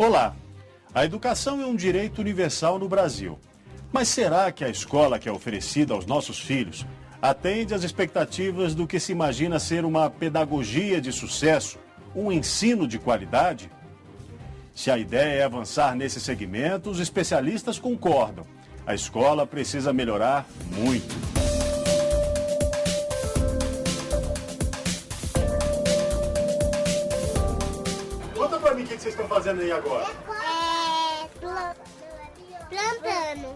Olá! A educação é um direito universal no Brasil. Mas será que a escola que é oferecida aos nossos filhos atende às expectativas do que se imagina ser uma pedagogia de sucesso, um ensino de qualidade? Se a ideia é avançar nesse segmento, os especialistas concordam. A escola precisa melhorar muito. Conta pra mim o que vocês estão fazendo aí agora. Plantando.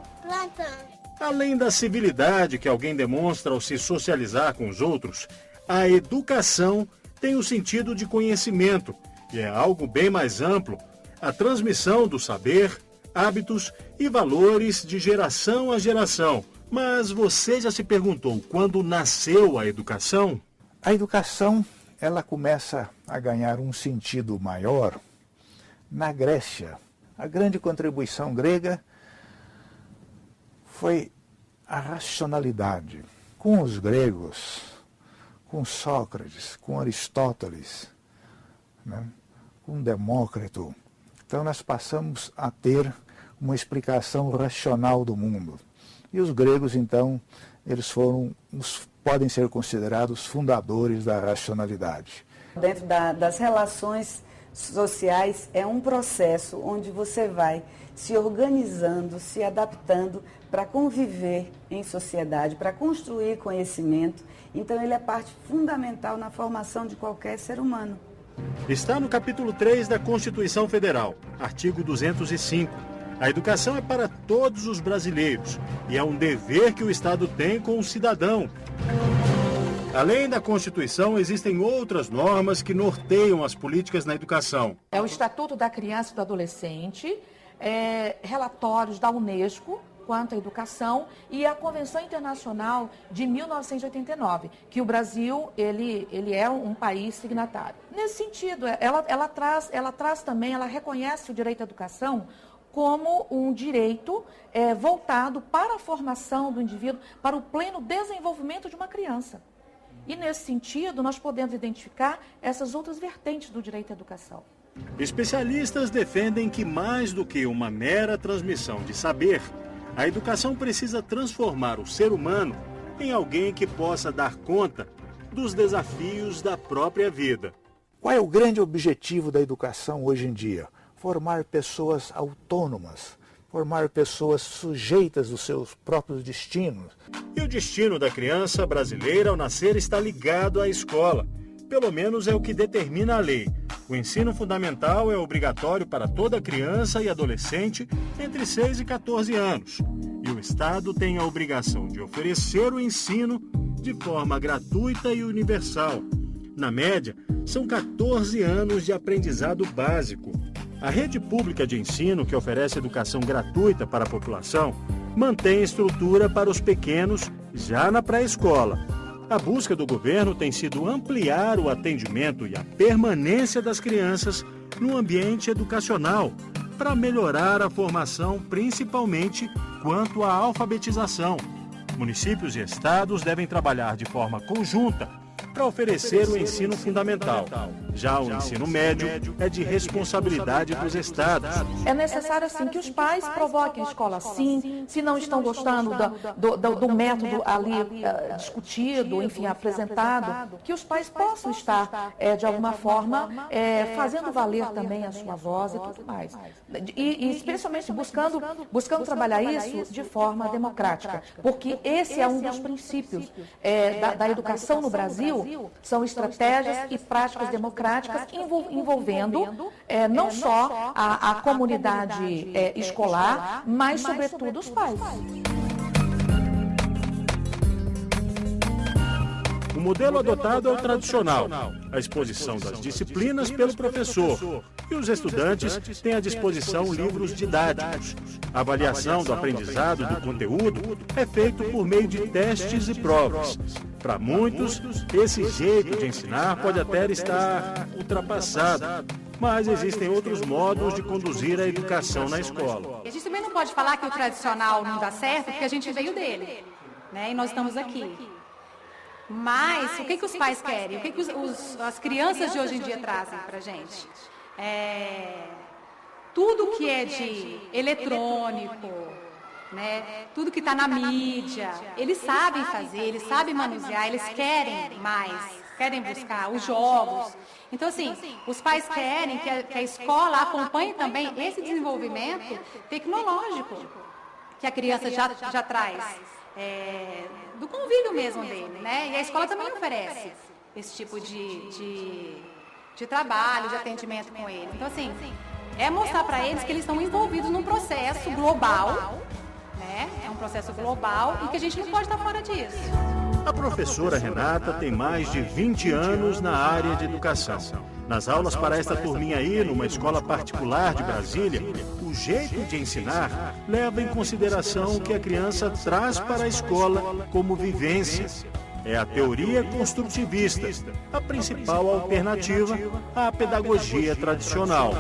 Além da civilidade que alguém demonstra ao se socializar com os outros, a educação tem o sentido de conhecimento, e é algo bem mais amplo, a transmissão do saber, hábitos e valores de geração a geração. Mas você já se perguntou quando nasceu a educação? A educação, ela começa a ganhar um sentido maior na Grécia. A grande contribuição grega foi a racionalidade. Com os gregos, com Sócrates, com Aristóteles, né, com Demócrito, então nós passamos a ter uma explicação racional do mundo. E os gregos, então, eles podem ser considerados os fundadores da racionalidade. Dentro das relações sociais é um processo onde você vai se organizando, se adaptando para conviver em sociedade, para construir conhecimento. Então ele é parte fundamental na formação de qualquer ser humano. Está no capítulo 3 da Constituição Federal, artigo 205. A educação é para todos os brasileiros e é um dever que o Estado tem com o cidadão. Além da Constituição, existem outras normas que norteiam as políticas na educação. É o Estatuto da Criança e do Adolescente, relatórios da Unesco quanto à educação e a Convenção Internacional de 1989, que o Brasil ele é um país signatário. Nesse sentido, ela traz também, ela reconhece o direito à educação como um direito voltado para a formação do indivíduo, para o pleno desenvolvimento de uma criança. E, nesse sentido, nós podemos identificar essas outras vertentes do direito à educação. Especialistas defendem que, mais do que uma mera transmissão de saber, a educação precisa transformar o ser humano em alguém que possa dar conta dos desafios da própria vida. Qual é o grande objetivo da educação hoje em dia? Formar pessoas autônomas, formar pessoas sujeitas dos seus próprios destinos. E o destino da criança brasileira ao nascer está ligado à escola. Pelo menos é o que determina a lei. O ensino fundamental é obrigatório para toda criança e adolescente entre 6 e 14 anos. E o Estado tem a obrigação de oferecer o ensino de forma gratuita e universal. Na média, são 14 anos de aprendizado básico. A rede pública de ensino, que oferece educação gratuita para a população, mantém estrutura para os pequenos já na pré-escola. A busca do governo tem sido ampliar o atendimento e a permanência das crianças no ambiente educacional, para melhorar a formação, principalmente quanto à alfabetização. Municípios e estados devem trabalhar de forma conjunta para oferecer o ensino fundamental. Já o ensino médio é de responsabilidade dos estados. É necessário, assim, que os pais provoquem a escola, sim, se não estão gostando do método ali discutido, enfim, apresentado, que os pais possam estar, de alguma forma, fazendo valer também a sua voz e tudo mais. E especialmente buscando trabalhar isso de forma democrática, porque esse é um dos princípios da educação no Brasil, são estratégias e práticas democráticas envolvendo não só a comunidade escolar, mas, sobretudo, os pais. O modelo adotado é o tradicional, a exposição das disciplinas pelo professor, e os estudantes têm à disposição livros didáticos. A avaliação do aprendizado e do conteúdo é feito por meio de testes e provas. Para muitos, esse jeito de ensinar pode até estar ultrapassado, mas existem outros modos de conduzir a educação na escola. A gente também não pode falar que o tradicional não dá certo, porque a gente veio dele, né? E nós estamos aqui. Mas o que os pais querem? O que as crianças de hoje em dia trazem para a gente? tudo que é de eletrônico, né? Tudo que está na mídia, eles sabem fazer, eles sabem manusear, eles querem mais, querem buscar os jogos. Então, assim, os pais querem que a escola acompanhe também esse desenvolvimento tecnológico que a criança já traz, do convívio mesmo dele, né? E a escola também oferece esse tipo de trabalho, de atendimento com ele. Então, assim, é mostrar para eles que eles estão envolvidos num processo global, né? É um processo global e que a gente não pode estar fora disso. A professora Renata tem mais de 20 anos na área de educação. Nas aulas para esta turminha aí, numa escola particular de Brasília, o jeito de ensinar leva em consideração o que a criança traz para a escola como vivência. É a teoria construtivista, a principal alternativa à pedagogia tradicional.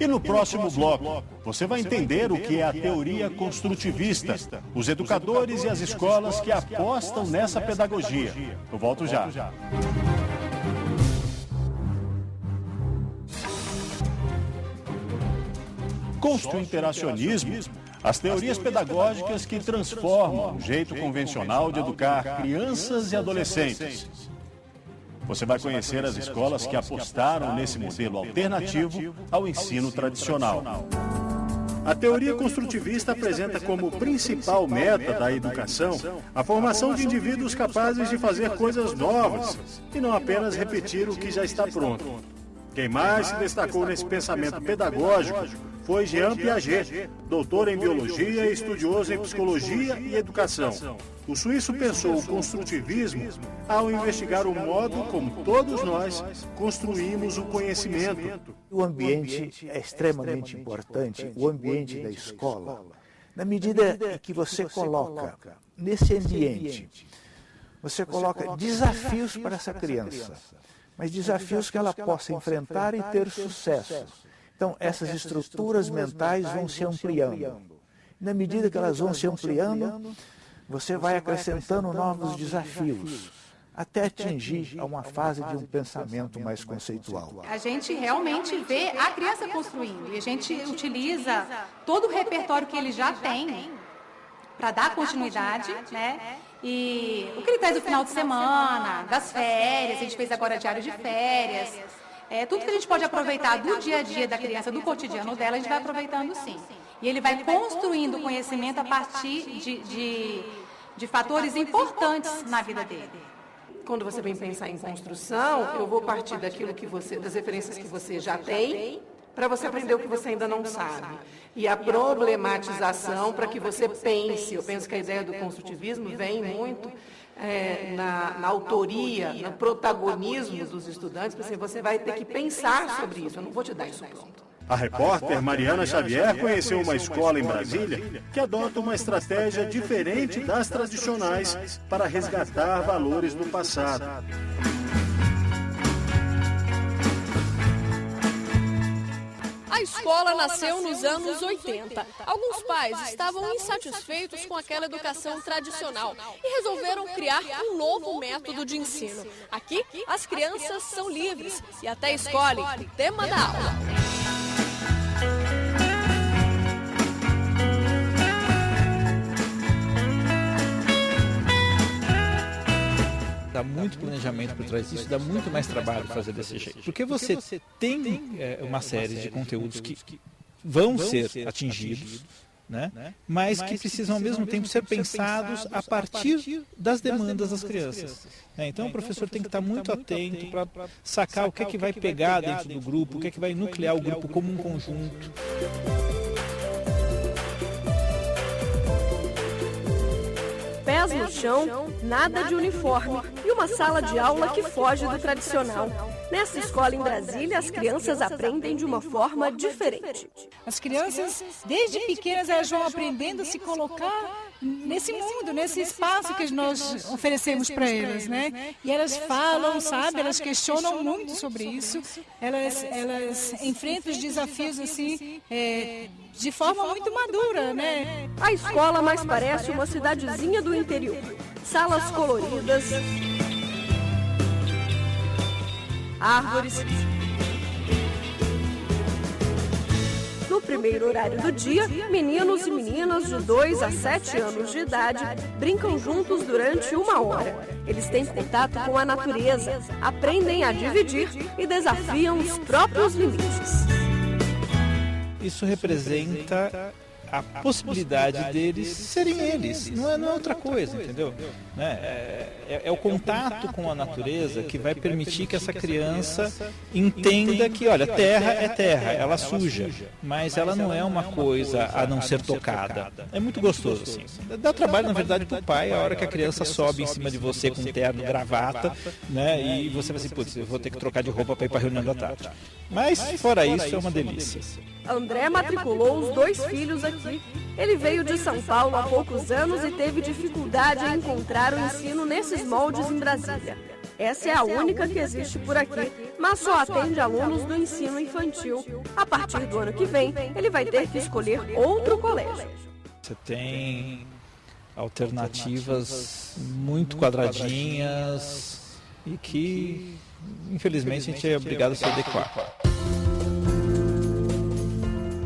E no próximo bloco, você vai entender o que é a teoria construtivista, os educadores e as escolas que apostam nessa pedagogia. Eu volto já. Construinteracionismo, as teorias pedagógicas que transformam o jeito convencional de educar crianças e adolescentes. Você vai conhecer as escolas que apostaram nesse modelo alternativo ao ensino tradicional. A teoria construtivista apresenta como principal meta da educação a formação de indivíduos capazes de fazer coisas novas e não apenas repetir o que já está pronto. Quem mais se destacou nesse pensamento pedagógico foi Jean Piaget, doutor em biologia e estudioso em psicologia e educação. O suíço pensou o construtivismo ao investigar o modo como todos nós construímos o conhecimento. O ambiente é extremamente importante, o ambiente da escola, na medida em que você coloca nesse ambiente, você coloca desafios para essa criança, mas desafios que ela possa enfrentar e ter sucesso. Então, essas estruturas mentais vão se ampliando. Na medida que elas vão se ampliando, você vai acrescentando novos desafios, até atingir a uma fase de um pensamento mais conceitual. A gente realmente vê a criança construindo, e a gente utiliza todo o repertório que ele já tem para dar continuidade, né? E o que ele traz do final de semana, das férias, a gente fez agora diário de férias, tudo que a gente pode aproveitar do dia a dia da criança, do cotidiano dela, a gente vai aproveitando sim. E ele vai construindo conhecimento a partir de fatores importantes na vida dele. Quando você vem pensar em construção, eu vou partir daquilo que das referências que você já tem, para você aprender o que você ainda não sabe. E a problematização para que você pense. Eu penso que a ideia do construtivismo vem muito na autoria, no protagonismo dos estudantes, porque você vai ter que pensar sobre isso. Eu não vou te dar isso pronto. A repórter Mariana Xavier conheceu uma escola em Brasília que adota uma estratégia diferente das tradicionais para resgatar valores do passado. A escola nasceu nos anos 80. Alguns pais estavam insatisfeitos com aquela educação tradicional e resolveram criar um novo método de ensino. Aqui, as crianças são livres e até escolhem o tema da aula. Dá muito planejamento por trás disso, dá muito mais trabalho fazer desse jeito. Porque você tem uma série de conteúdos que vão ser atingidos, né? Mas que precisam ao mesmo tempo ser pensados a partir das demandas das crianças. Então o professor tem que estar muito atento para sacar o que é que vai pegar dentro do grupo, o que é que vai nuclear o grupo como um conjunto. Pés no chão, nada de uniforme e uma sala de aula que foge do tradicional. Nessa escola em Brasília, as crianças aprendem de uma forma diferente. As crianças, desde pequenas, elas vão aprendendo a se colocar nesse mundo, nesse espaço que nós oferecemos para elas, né? E elas falam, sabe? Elas questionam muito sobre isso. Elas enfrentam os desafios assim de forma muito madura, né? A escola mais parece uma cidadezinha do interior. salas coloridas, árvores. No primeiro horário do dia, meninos e meninas de 2 a 7 anos de idade brincam juntos durante 1 hora. Eles têm contato com a natureza, aprendem a dividir e desafiam os próprios limites. Isso representa a possibilidade deles serem eles, não é outra coisa, entendeu? É o contato com a natureza que vai permitir que essa criança entenda que, olha, terra é terra, ela suja, mas ela não é uma coisa a não ser tocada. É muito gostoso, assim. Dá trabalho, na verdade, para o pai, a hora que a criança sobe em cima de você com terno, gravata, né? E você vai assim, putz, eu vou ter que trocar de roupa para ir para a reunião da tarde. Mas, fora isso, é uma delícia. André matriculou os 2 filhos aqui. Ele veio de São Paulo há poucos anos e teve dificuldade em encontrar o ensino nesses moldes em Brasília. Essa é a única que existe por aqui, mas só atende alunos do ensino infantil. A partir do ano que vem, ele vai ter que escolher outro colégio. Você tem alternativas muito quadradinhas e que, infelizmente, a gente é obrigado a se adequar.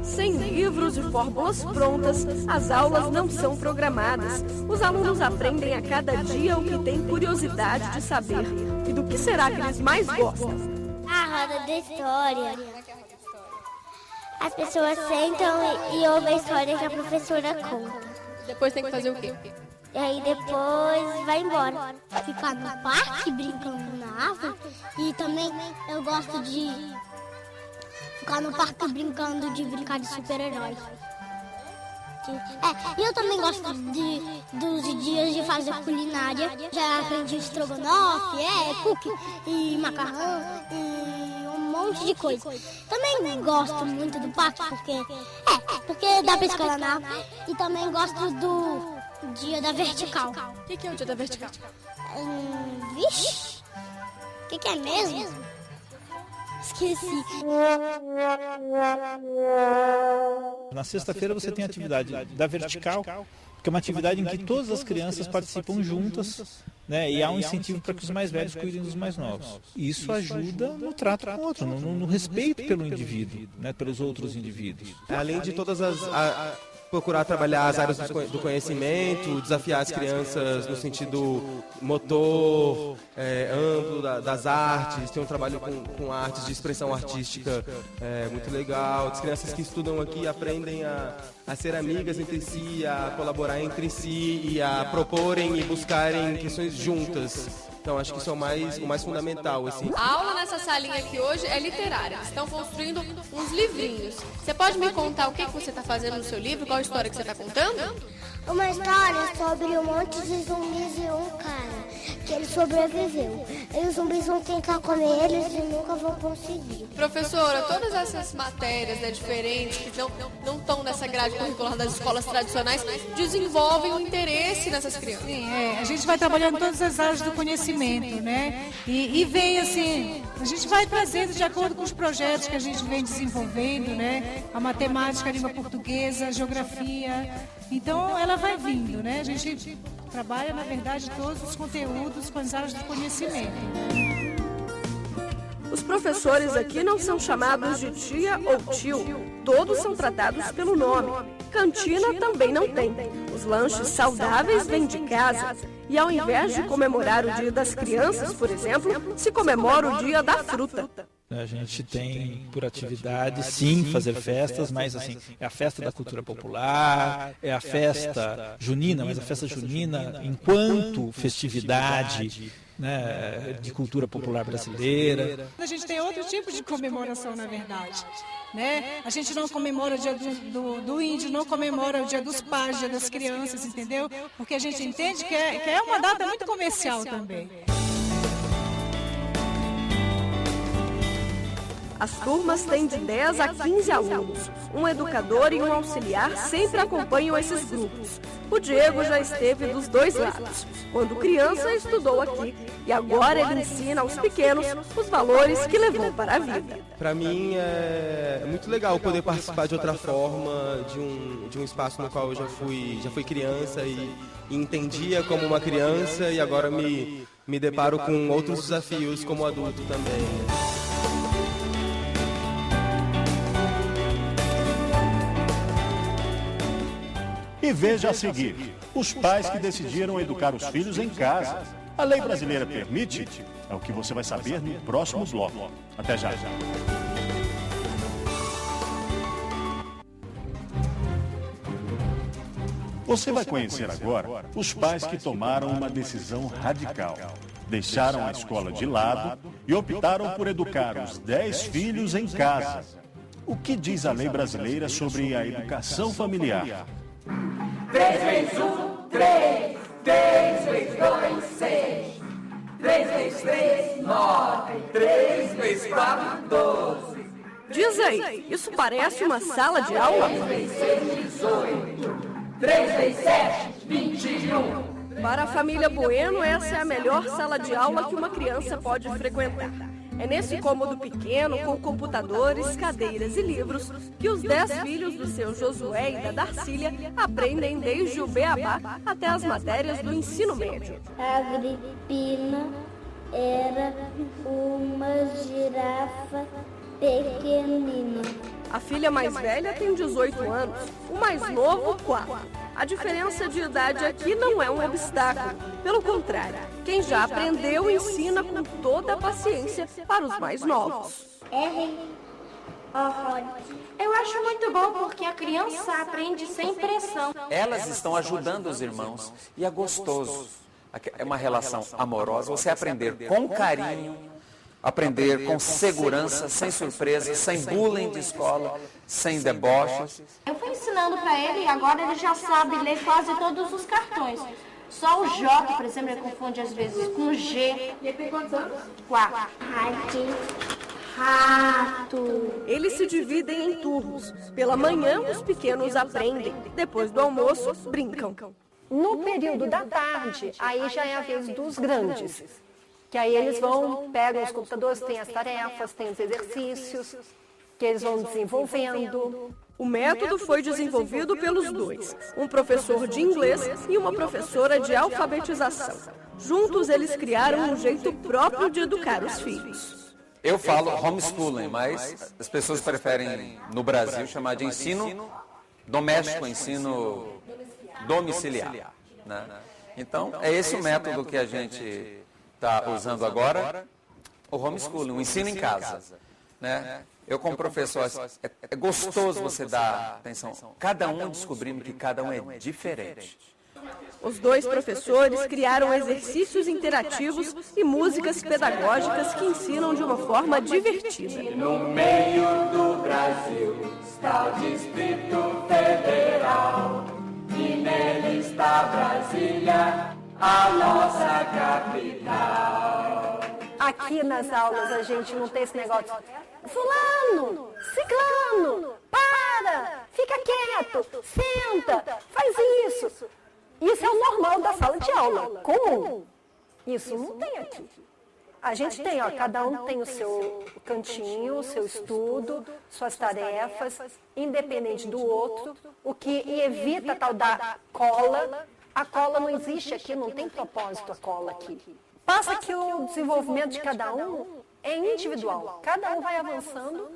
Sem livros e fórmulas prontas, as aulas não são programadas. Os alunos aprendem a cada dia o que têm curiosidade de saber. E do que será que eles mais gostam? A roda da história. As pessoas sentam e ouvem a história que a professora conta. Depois tem que fazer o quê? E aí depois vai embora. Ficar no parque brincando na árvore. E também eu gosto de ficar no parque brincando de brincar de super-herói. E eu também gosto dos dias de fazer culinária. Já aprendi estrogonofe, cookie e macarrão e um monte de coisa. Também gosto muito do parque porque dá pra escalar na árvore. E também gosto do dia da vertical. O que é o dia da vertical? Vixe, o que é mesmo? Esqueci. Na sexta-feira você tem a atividade da vertical, que é uma atividade em que todas as crianças participam juntas, né? E há um incentivo para que os mais velhos cuidem dos mais novos. E isso ajuda no trato com o outro, no respeito pelo indivíduo, né? Pelos outros indivíduos. Além de todas procurar trabalhar as áreas do conhecimento, desafiar as crianças no sentido motor, amplo das artes, tem um trabalho com artes de expressão artística muito legal. As crianças que estudam aqui aprendem a ser amigas entre si, a colaborar entre si e a proporem e buscarem questões juntas. Então, acho que isso é o mais fundamental, assim. A aula nessa salinha aqui hoje é literária. Eles estão construindo uns livrinhos. Você pode me contar o que você está fazendo no seu livro? Qual a história que você está contando? Uma história sobre um monte de zumbis e um cara que ele sobreviveu. E os zumbis vão tentar comer eles e nunca vão conseguir. Professora, todas essas matérias diferentes que não estão nessa grade curricular das escolas tradicionais desenvolvem o interesse nessas crianças. Sim, a gente vai trabalhando em todas as áreas do conhecimento, né? E vem assim, a gente vai trazendo de acordo com os projetos que a gente vem desenvolvendo, né? A matemática, a língua portuguesa, a geografia. Então ela vai vindo, né? A gente trabalha, na verdade, todos os conteúdos com as áreas do conhecimento. Os professores aqui não são chamados de tia ou tio, todos são tratados pelo nome. Cantina também não tem. Os lanches saudáveis vêm de casa. E ao invés de comemorar o Dia das Crianças, por exemplo, se comemora o Dia da Fruta. A gente tem por atividade, sim, fazer festas, mas assim, é a festa da cultura popular, é a festa junina, mas a festa junina enquanto festividade, né, de cultura popular brasileira. A gente tem outro tipo de comemoração, na verdade. Né? A gente não comemora o dia do índio, não comemora o dia dos pais, o dia das crianças, entendeu? Porque a gente entende que é uma data muito comercial também. As turmas têm de 10 a 15 alunos. Um educador e um auxiliar sempre acompanham esses grupos. O Diego já esteve dos dois lados. Quando criança, estudou aqui e agora ele ensina aos pequenos os valores que levou para a vida. Para mim é muito legal poder participar de outra forma, de um espaço no qual eu já fui criança e entendia como uma criança e agora me deparo com outros desafios como adulto também. E veja a seguir, os pais que decidiram educar os filhos em casa. A lei brasileira permite? É o que você vai saber no próximo bloco. Até já. Você vai conhecer agora os pais que tomaram uma decisão radical. Deixaram a escola de lado e optaram por educar os 10 filhos em casa. O que diz a lei brasileira sobre a educação familiar? 3 vezes 1, 3. 3 vezes 2, 6. 3 vezes 3, 9. 3 vezes 4, 12. Diz aí, isso parece uma sala de aula? 3 vezes 6, 18. 3 vezes 7, 21. Para a família Bueno, essa é a melhor sala de aula que uma criança pode frequentar. É nesse cômodo pequeno, com computadores, cadeiras e livros, que os 10 filhos do seu Josué e da Darcília aprendem desde o beabá até as matérias do ensino médio. A Agripina era uma girafa pequenina. A filha mais velha tem 18 anos, o mais novo, 4. A diferença de idade aqui não é um obstáculo. Pelo contrário, quem já aprendeu ensina com toda a paciência para os mais novos. Eu acho muito bom porque a criança aprende sem pressão. Elas estão ajudando os irmãos e é gostoso. É uma relação amorosa, você aprender com carinho, aprender com segurança, sem surpresas, sem bullying de escola, sem deboches. Eu fui ensinando para ele e agora ele já sabe ler quase todos os cartões. Só o J, por exemplo, ele confunde às vezes com o G. E ele tem quantos anos? 4. Rato. Eles se dividem em turnos. Pela manhã, os pequenos aprendem. Depois do almoço, brincam. No período da tarde, aí já é a vez dos grandes. Que aí eles pegam os computadores, tem as tarefas, tem os exercícios, que eles vão desenvolvendo. O método foi desenvolvido pelos dois, um professor de inglês e uma professora de alfabetização. Juntos, eles criaram um jeito próprio de educar os filhos. Eu falo homeschooling, mas as pessoas preferem, no Brasil, chamar de ensino doméstico, ensino domiciliar. Né? Então, é esse o método que a gente está usando agora, o homeschooling, o ensino em casa. Né? Eu, como professor, é gostoso você dar atenção. Cada um descobrindo que cada um é diferente. Os dois professores criaram exercícios interativos e músicas pedagógicas que ensinam de uma forma divertida. No meio do Brasil está o Distrito Federal e nele está Brasília, a nossa capital. Aqui nas aulas a gente não tem esse negócio de fulano, ciclano, para, fica quieto, senta, faz isso. Isso é o normal da sala de aula, comum. Isso não tem aqui. A gente tem, cada um tem o seu cantinho, o seu estudo, suas tarefas, independente do outro, o que evita a tal da cola. A cola não existe aqui, não tem propósito a cola aqui. Passa que o desenvolvimento de cada um é individual. Cada um vai avançando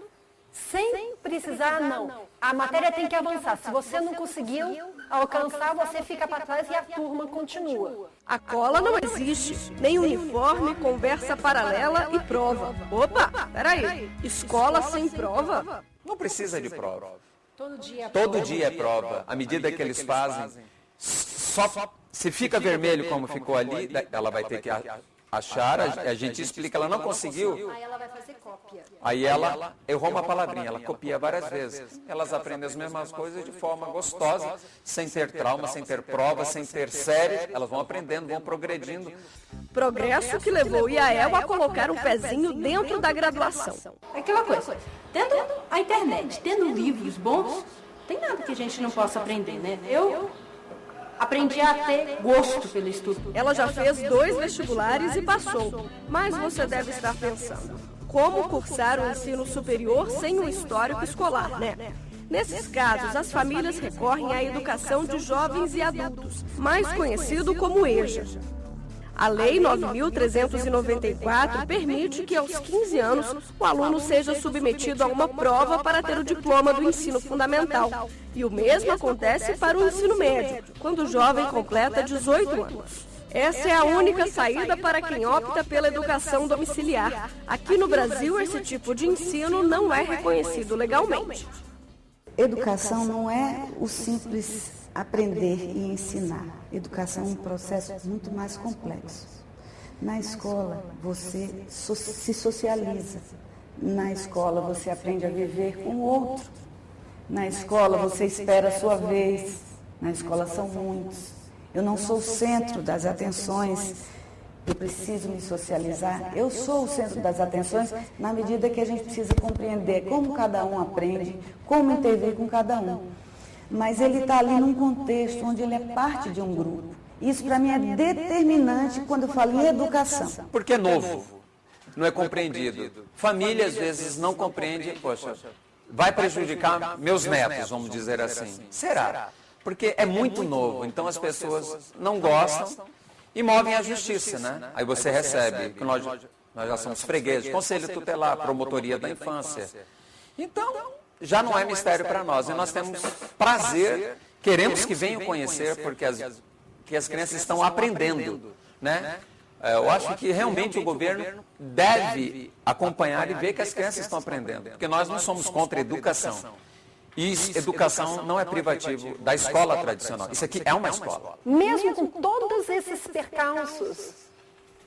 sem precisar, não. A matéria tem que avançar. Se você não conseguiu alcançar, você fica para trás e a turma continua. A cola não existe, nem uniforme, conversa paralela e prova. Opa, peraí, escola sem prova? Não precisa de prova. Todo dia é prova. À medida que eles fazem, só se fica vermelho como ficou ali, ela vai ter que achar, a gente explica, ela não conseguiu. Aí ela vai fazer cópia. Aí ela errou uma palavrinha, ela copia várias vezes. Elas aprendem as mesmas coisas de forma gostosa, sem ter trauma, sem ter prova, sem ter série. Elas vão aprendendo, vão progredindo. Progresso que levou o IAEL a colocar um pezinho dentro da graduação. É aquela coisa, tendo a internet, tendo livros bons, tem nada que a gente não possa aprender, né? Eu Aprendi a ter gosto pelo estudo. Ela já fez 2 vestibulares e passou. Mas você deve estar pensando, como cursar o ensino superior sem um histórico escolar, né? Nesses casos, as famílias recorrem à educação de jovens e adultos, mais conhecido como EJA. A Lei 9.394 permite que aos 15 anos o aluno seja submetido a uma prova para ter o diploma do ensino fundamental. E o mesmo acontece para o ensino médio, quando o jovem completa 18 anos. Essa é a única saída para quem opta pela educação domiciliar. Aqui no Brasil, esse tipo de ensino não é reconhecido legalmente. Educação não é o simples aprender e ensinar. Educação é um processo muito mais complexo. Na escola, você se socializa. Na escola, você aprende a viver com o outro. Na escola, você espera a sua vez. Na escola, são muitos. Eu não sou o centro das atenções. Eu preciso me socializar. Eu sou o centro das atenções na medida que a gente precisa compreender como cada um aprende, como intervir com cada um. Mas ele está ali num contexto onde ele é parte de um grupo. Isso para mim é determinante quando eu falo em educação. Porque é novo, não é compreendido. Família às vezes não compreende, poxa, vai prejudicar meus netos, vamos dizer assim. Será? Porque é muito novo, então as pessoas não gostam e movem a justiça, né? Aí você recebe, que nós já somos fregueses, conselho tutelar, promotoria da infância. Então, já não é mistério para nós, e nós temos prazer, queremos que venham conhecer, porque as crianças estão aprendendo, né? Eu acho que realmente o governo deve acompanhar e ver que as crianças estão aprendendo, porque nós não somos contra a educação. E educação não é privativo da escola tradicional, isso aqui é uma escola. Mesmo com todos esses percalços,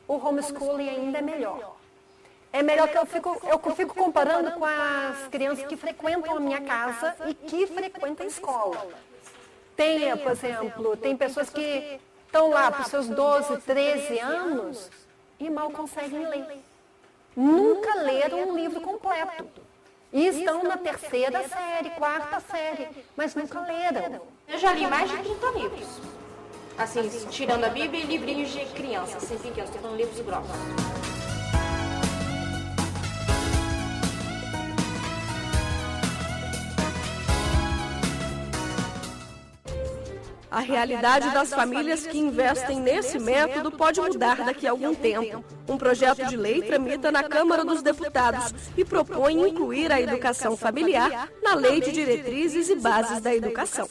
o homeschooling ainda é melhor. É melhor que eu fico comparando com as crianças que frequentam a minha casa e que frequentam a escola. Tem, por exemplo, tem pessoas que estão lá para os seus 12, 13 anos e mal conseguem ler. Nunca leram um livro completo. E estão na 3ª série, 4ª série, mas nunca leram. Eu já li mais de 30 livros. Assim, tirando a Bíblia e livrinhos de criança, assim, pequenos, tentando livros grossos. A realidade das famílias que investem nesse método pode mudar daqui a algum tempo. Um projeto de lei tramita na Câmara dos Deputados e propõe incluir a educação familiar na Lei de Diretrizes e Bases da Educação.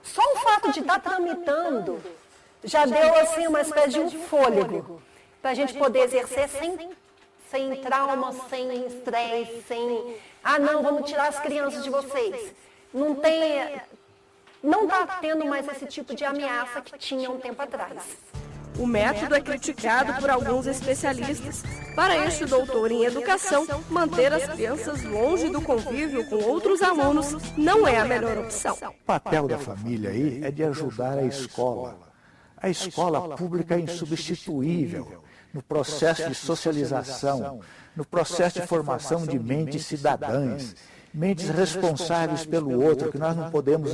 Só o fato de estar tramitando já deu assim uma espécie de um fôlego para a gente poder exercer sem trauma, sem estresse, sem... Ah, não, vamos tirar as crianças de vocês. Não está tendo mais esse tipo de ameaça que tinha um tempo atrás. O método é criticado por alguns especialistas. Para este doutor em educação, manter as crianças longe do convívio com outros alunos não é a melhor opção. O papel da família aí é de ajudar a escola. A escola pública é insubstituível no processo de socialização, no processo de formação de mentes cidadãs, mentes responsáveis pelo outro, que nós não podemos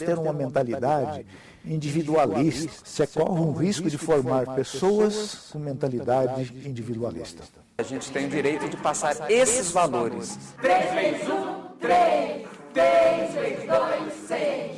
ter uma mentalidade individualista. Você corre um risco de formar pessoas com mentalidade individualista. A gente tem o direito de passar esses valores. 3 vezes 1, 3. 3 vezes 2, 6.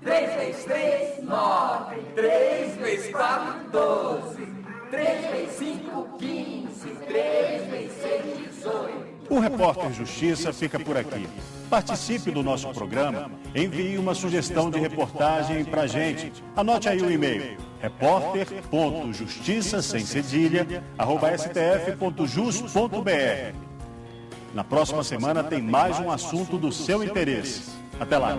3 vezes 3, 9. 3 vezes 4, 12. 3 vezes 5, 15. 3 vezes 6, 18. O Repórter Justiça fica por aqui. Participe do nosso programa, envie uma sugestão de reportagem para a gente. Anote aí o e-mail, repórter.justiça@stf.jus.br. Na próxima semana tem mais um assunto do seu interesse. Até lá.